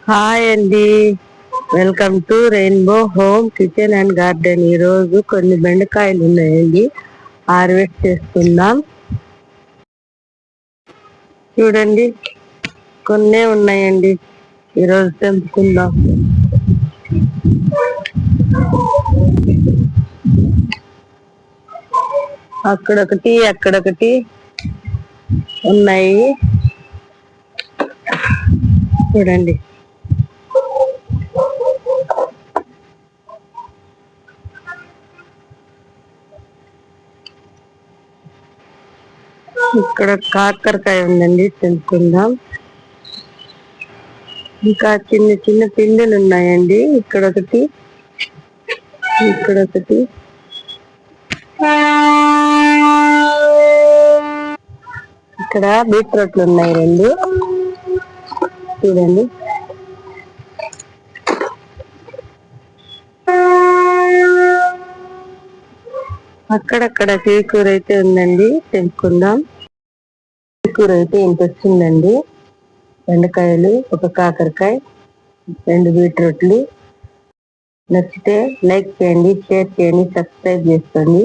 Hi అండి, welcome to rainbow home kitchen and garden. ఈరోజు కొన్ని బెండకాయలు ఉన్నాయండి, హార్వెస్ట్ చేసుకుందాం. చూడండి, కొన్నే ఉన్నాయండి, ఈరోజు తెంపుకుందాం. అక్కడొకటి అక్కడొకటి ఉన్నాయి, చూడండి. ఇక్కడ కాకరకాయ ఉందండి, తెంపుకుందాం. ఇంకా చిన్న చిన్న పిందెలు ఉన్నాయండి, ఇక్కడొకటి ఇక్కడొకటి. ఇక్కడ బీట్రూట్లు ఉన్నాయి రెండు, చూడండి. అక్కడక్కడ చీకూర అయితే ఉందండి, తెంపుకుందాం. చీకూర అయితే ఇంత వచ్చిందండి. బెండకాయలు, ఒక కాకరకాయ, 2 బీట్రూట్లు. నచ్చితే లైక్ చేయండి, షేర్ చేయండి, సబ్స్క్రైబ్ చేసుకోండి.